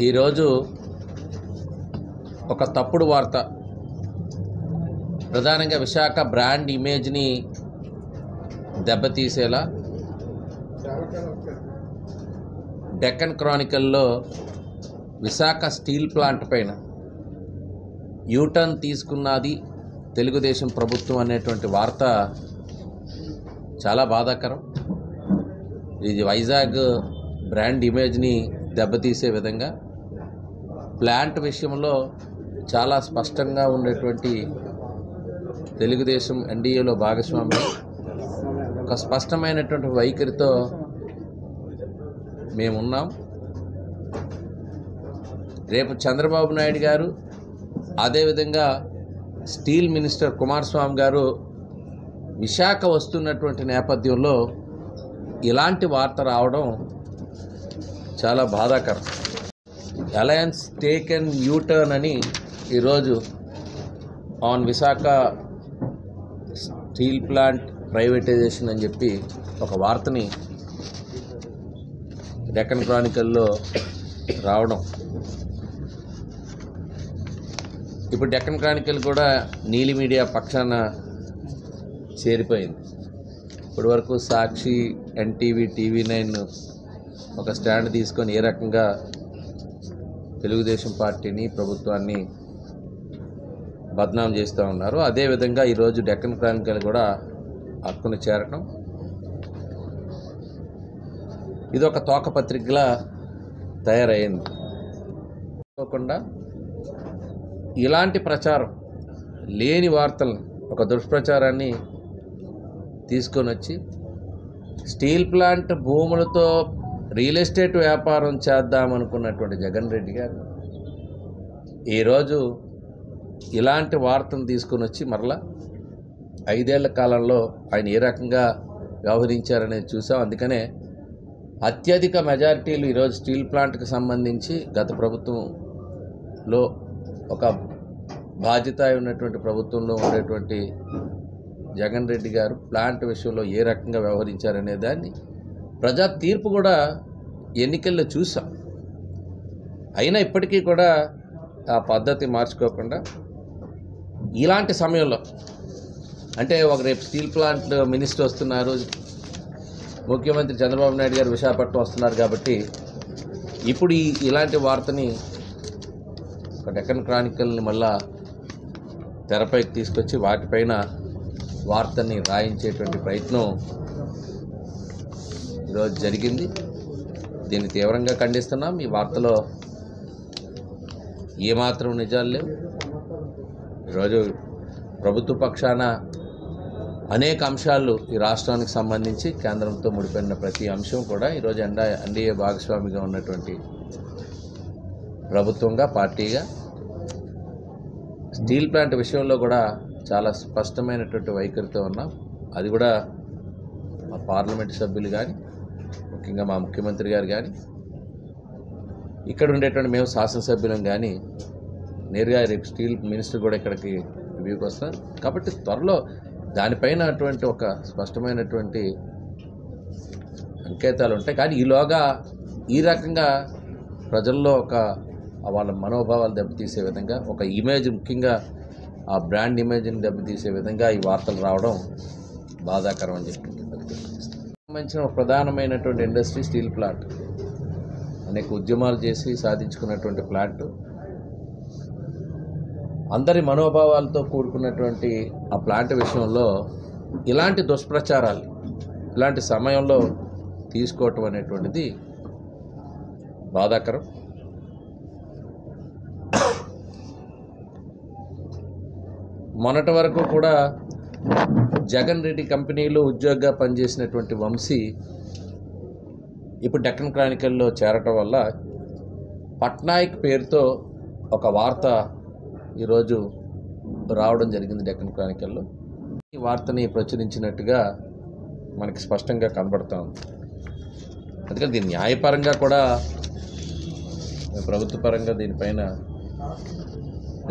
ఈరోజు ఒక తప్పుడు వార్త ప్రధానంగా విశాఖ బ్రాండ్ ఇమేజ్ని దెబ్బతీసేలా డెక్కన్ క్రానికల్లో విశాఖ స్టీల్ ప్లాంట్ పైన యూటర్న్ తీసుకున్నది తెలుగుదేశం ప్రభుత్వం అనేటువంటి వార్త చాలా బాధాకరం. ఇది వైజాగ్ బ్రాండ్ ఇమేజ్ని దెబ్బతీసే విధంగా ప్లాంట్ విషయంలో చాలా స్పష్టంగా ఉండేటువంటి తెలుగుదేశం ఎన్డీఏలో భాగస్వామ్యం ఒక స్పష్టమైనటువంటి వైఖరితో మేమున్నాం. రేపు చంద్రబాబు నాయుడు గారు అదేవిధంగా స్టీల్ మినిస్టర్ కుమారస్వామి గారు విశాఖ వస్తున్నటువంటి నేపథ్యంలో ఇలాంటి వార్త రావడం చాలా బాధాకరం. అలయన్స్ టేకెన్ యూటర్న్ అని ఈరోజు on Visakha steel plant privatization అని చెప్పి ఒక వార్తని డెక్కన్ క్రానికల్లో రావడం. ఇప్పుడు డెక్కన్ క్రానికల్ కూడా నీలి మీడియా పక్షాన చేరిపోయింది. ఇప్పటి వరకు సాక్షి, ఎన్టీవీ, టీవీ9 ఒక స్టాండ్ తీసుకొని ఏ రకంగా తెలుగుదేశం పార్టీని, ప్రభుత్వాన్ని బద్నాం చేస్తూ ఉన్నారు. అదేవిధంగా ఈరోజు డెక్కన్ క్రానికల్ కూడా హక్కును చేరటం, ఇది ఒక తోక పత్రికలా తయారైంది. కాకుండా ఇలాంటి ప్రచారం, లేని వార్తలను, ఒక దుష్ప్రచారాన్ని తీసుకొని వచ్చి స్టీల్ ప్లాంట్ భూములతో రియల్ ఎస్టేట్ వ్యాపారం చేద్దామనుకున్నటువంటి జగన్ రెడ్డి గారు ఈరోజు ఇలాంటి వార్తను తీసుకొని వచ్చి మరలా 5 ఏళ్ల కాలంలో ఆయన ఏ రకంగా వ్యవహరించారనేది చూసాం. అందుకనే అత్యధిక మెజారిటీలు ఈరోజు స్టీల్ ప్లాంట్కి సంబంధించి గత ప్రభుత్వంలో ఒక బాధ్యత ఉన్నటువంటి ప్రభుత్వంలో ఉండేటువంటి జగన్ రెడ్డి గారు ప్లాంట్ విషయంలో ఏ రకంగా వ్యవహరించారనే దాన్ని ప్రజా తీర్పు కూడా ఎన్నికల్లో చూసాం. అయినా ఇప్పటికీ కూడా ఆ పద్ధతి మార్చుకోకుండా ఇలాంటి సమయంలో, అంటే ఒక రేపు స్టీల్ ప్లాంట్ మినిస్టర్ వస్తున్నారు, ముఖ్యమంత్రి చంద్రబాబు నాయుడు గారు విశాఖపట్నం వస్తున్నారు కాబట్టి ఇప్పుడు ఇలాంటి వార్తని ఒక డెక్కన్ క్రానికల్ని మళ్ళా తెరపైకి తీసుకొచ్చి వాటిపైన వార్తని రాయించేటువంటి ప్రయత్నం ఈరోజు జరిగింది. దీన్ని తీవ్రంగా ఖండిస్తున్నాం. ఈ వార్తలో ఏమాత్రం నిజాలు లేవు. ఈరోజు ప్రభుత్వ పక్షాన అనేక అంశాలు ఈ రాష్ట్రానికి సంబంధించి కేంద్రంతో ముడిపడిన ప్రతి అంశం కూడా ఈరోజు ఎన్డీఏ భాగస్వామిగా ఉన్నటువంటి ప్రభుత్వంగా, పార్టీగా స్టీల్ ప్లాంట్ విషయంలో కూడా చాలా స్పష్టమైనటువంటి వైఖరితో ఉన్నాం. అది కూడా మా పార్లమెంటు సభ్యులు కానీ, ముఖ్యంగా మా ముఖ్యమంత్రి గారు కానీ, ఇక్కడ ఉండేటువంటి మేము శాసనసభ్యులం కానీ నేరుగా రేపు స్టీల్ మినిస్టర్ కూడా ఇక్కడికి రివ్యూకి వస్తున్నారు. కాబట్టి త్వరలో దానిపైన అటువంటి ఒక స్పష్టమైనటువంటి సంకేతాలు ఉంటాయి. కానీ ఈలోగా ఈ రకంగా ప్రజల్లో ఒక వాళ్ళ మనోభావాలు దెబ్బతీసే విధంగా, ఒక ఇమేజ్, ముఖ్యంగా ఆ బ్రాండ్ ఇమేజ్ని దెబ్బతీసే విధంగా ఈ వార్తలు రావడం బాధాకరం అని చెప్పి సంబంధించిన ఒక ప్రధానమైనటువంటి ఇండస్ట్రీ స్టీల్ ప్లాంట్. అనేక ఉద్యమాలు చేసి సాధించుకున్నటువంటి ప్లాంట్, అందరి మనోభావాలతో కూడుకున్నటువంటి ఆ ప్లాంట్ విషయంలో ఇలాంటి దుష్ప్రచారాలు ఇలాంటి సమయంలో తీసుకోవటం అనేటువంటిది బాధాకరం. మొన్నటి వరకు కూడా జగన్ రెడ్డి కంపెనీలో ఉద్యోగిగా పనిచేసినటువంటి వంశీ ఇప్పుడు డెక్కన్ క్రానికల్లో చేరటం వల్ల పట్నాయక్ పేరుతో ఒక వార్త ఈరోజు రావడం జరిగింది డెక్కన్ క్రానికల్లో. ఈ వార్తని ప్రచురించినట్టుగా మనకి స్పష్టంగా కనబడుతూ ఉంది. అందుకని దీన్ని న్యాయపరంగా కూడా, ప్రభుత్వ పరంగా దీనిపైన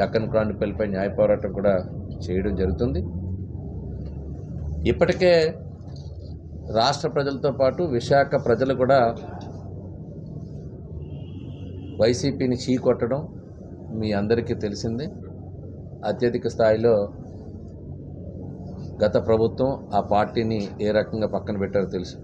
డెక్కన్ క్రానికల్పై న్యాయ పోరాటం కూడా చేయడం జరుగుతుంది. ఇప్పటికే రాష్ట్ర ప్రజలతో పాటు విశాఖ ప్రజలు కూడా వైసీపీని చీకొట్టడం మీ అందరికీ తెలిసిందే. అత్యధిక స్థాయిలో గత ప్రభుత్వం ఆ పార్టీని ఏ రకంగా పక్కన పెట్టారో తెలుసు.